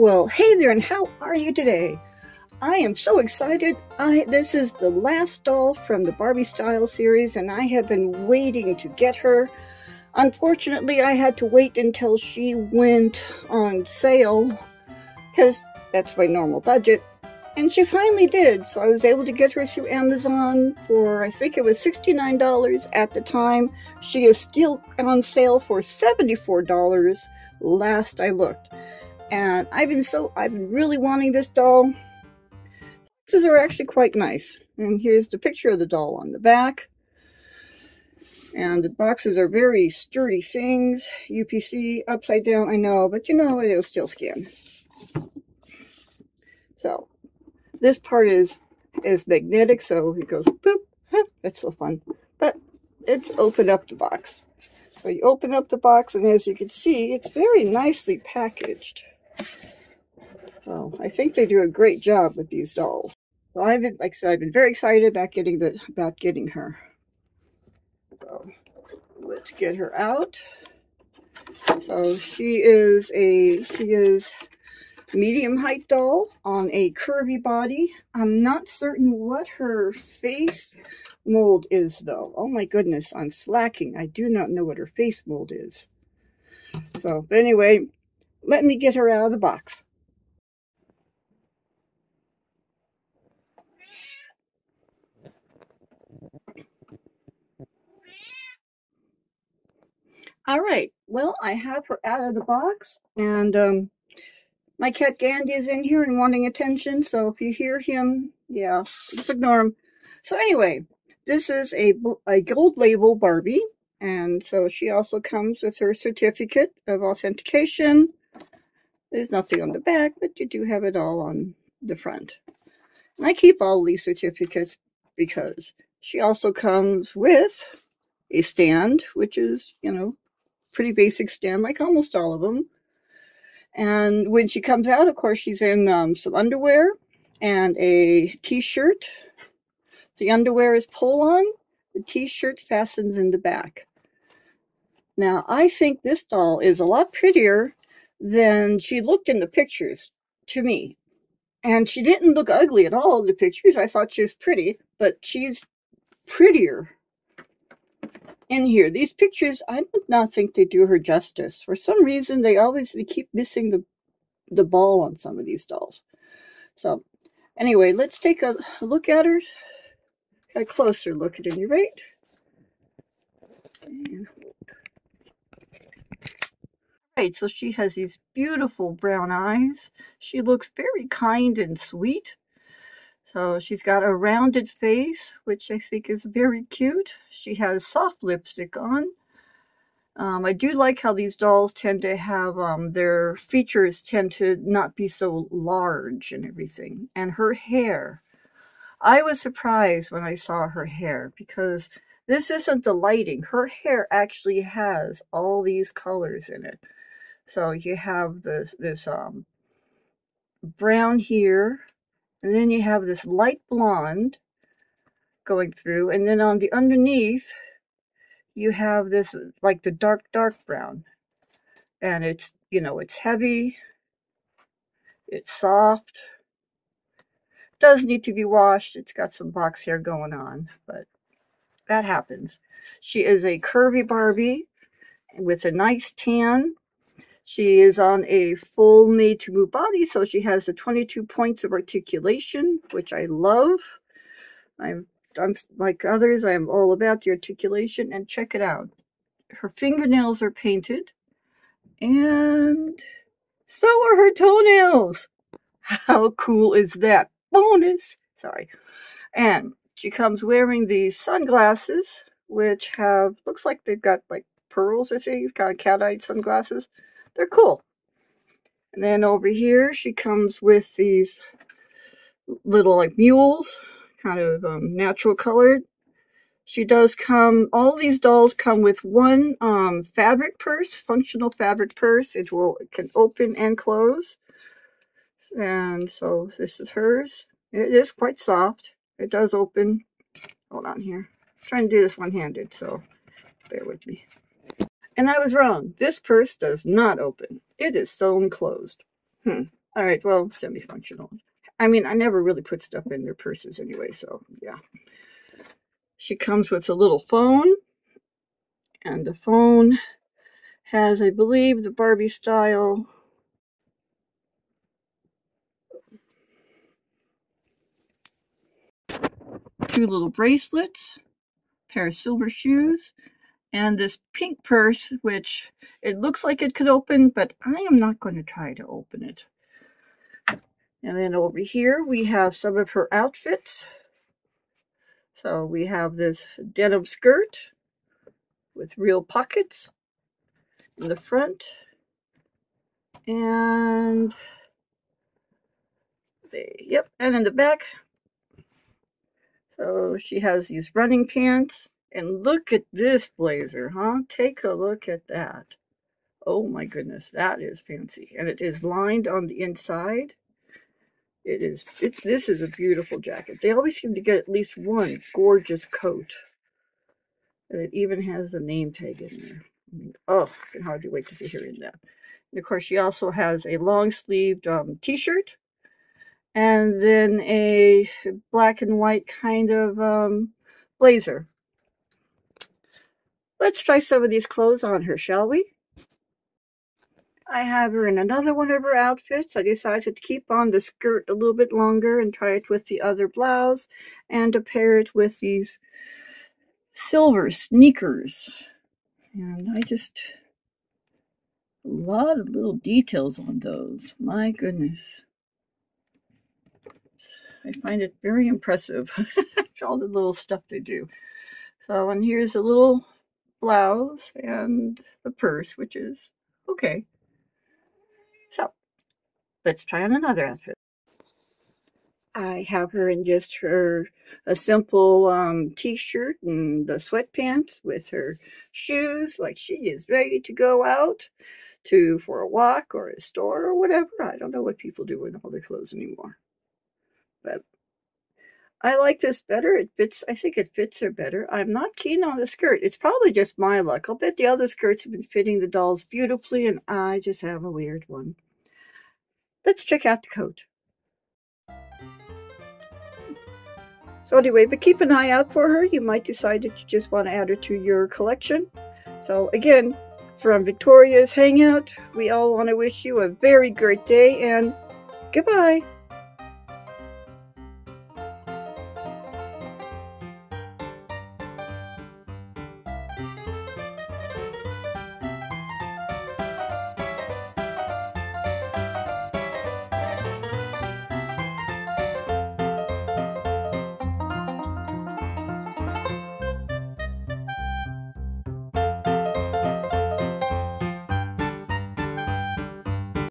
Well, hey there, and how are you today? I am so excited. This is the last doll from the Barbie Style series, and I have been waiting to get her. Unfortunately, I had to wait until she went on sale, because that's my normal budget. And she finally did, so I was able to get her through Amazon for, I think it was $69 at the time. She is still on sale for $74 last I looked. And I've been really wanting this doll. Boxes are actually quite nice. And here's the picture of the doll on the back. And the boxes are very sturdy things. UPC, upside down, I know, but you know, it'll still scan. So, this part is magnetic, so it goes boop. That's so fun. But let's open up the box. So you open up the box, and as you can see, it's very nicely packaged. Oh, I think they do a great job with these dolls. So I've been very excited about getting her. So let's get her out. So she is medium height doll on a curvy body. I'm not certain what her face mold is though. Oh my goodness, I'm slacking. I do not know what her face mold is. So anyway, let me get her out of the box. All right, well, I have her out of the box, and my cat Gandhi is in here and wanting attention, so if you hear him, yeah, just ignore him. So anyway, this is a gold label Barbie, and so she also comes with her certificate of authentication. There's nothing on the back, but you do have it all on the front. And I keep all these certificates because she also comes with a stand, which is, you know, pretty basic stand, like almost all of them. And when she comes out, of course, she's in some underwear and a t-shirt. The underwear is pull-on. The t-shirt fastens in the back. Now, I think this doll is a lot prettier than she looked in the pictures to me. And she didn't look ugly at all in the pictures. I thought she was pretty, but she's prettier in here. These pictures, I do not think they do her justice. For some reason, they keep missing the ball on some of these dolls. So anyway, let's take a look at her, a closer look at any rate. Right, so she has these beautiful brown eyes. She looks very kind and sweet. So she's got a rounded face, which I think is very cute. She has soft lipstick on. I do like how these dolls tend to have, their features tend to not be so large and everything. And her hair. I was surprised when I saw her hair because this isn't the lighting. Her hair actually has all these colors in it. So you have this brown here, and then you have this light blonde going through, and then on the underneath you have this like the dark brown. And it's, you know, it's heavy, it's soft, does need to be washed. It's got some box hair going on, but that happens. She is a curvy Barbie with a nice tan. She is on a full made to move body, so she has the 22 points of articulation, which I love. I'm like others, I am all about the articulation, and check it out. Her fingernails are painted, and so are her toenails. How cool is that? Bonus! Sorry. And she comes wearing these sunglasses, which have, looks like they've got like pearls or things, kind of cat-eyed sunglasses. They're cool. And then over here, she comes with these little like mules, kind of natural colored. She does come, all these dolls come with one fabric purse, functional fabric purse. It can open and close. And so this is hers. It is quite soft. It does open. Hold on here. I'm trying to do this one-handed, so bear with me. And I was wrong. This purse does not open. It is sewn closed. All right, well, semi-functional. I mean, I never really put stuff in their purses anyway, so yeah. She comes with a little phone, and the phone has, I believe, the Barbie style two little bracelets, pair of silver shoes, and this pink purse, which it looks like it could open, but I am not going to try to open it. And then over here we have some of her outfits. So we have this denim skirt with real pockets in the front. And yep, and in the back. So she has these running pants. And look at this blazer, huh? Take a look at that. Oh my goodness, that is fancy. And it is lined on the inside. This is a beautiful jacket. They always seem to get at least one gorgeous coat. And it even has a name tag in there. I mean, oh, I can hardly wait to see her in that. And of course, she also has a long-sleeved t-shirt. And then a black and white kind of blazer. Let's try some of these clothes on her, shall we? I have her in another one of her outfits. I decided to keep on the skirt a little bit longer and try it with the other blouse and to pair it with these silver sneakers. And a lot of little details on those. My goodness. I find it very impressive. All the little stuff they do. So, and here's a little blouse and the purse, which is okay. So, let's try on another outfit. I have her in just a simple t-shirt and the sweatpants with her shoes, like she is ready to go out for a walk or a store or whatever. I don't know what people do with all their clothes anymore. But I like this better. I think it fits her better. I'm not keen on the skirt. It's probably just my luck. I'll bet the other skirts have been fitting the dolls beautifully and I just have a weird one. Let's check out the coat. So anyway, but keep an eye out for her. You might decide that you just want to add her to your collection. So again, from Victoria's Hangout, we all want to wish you a very great day and goodbye.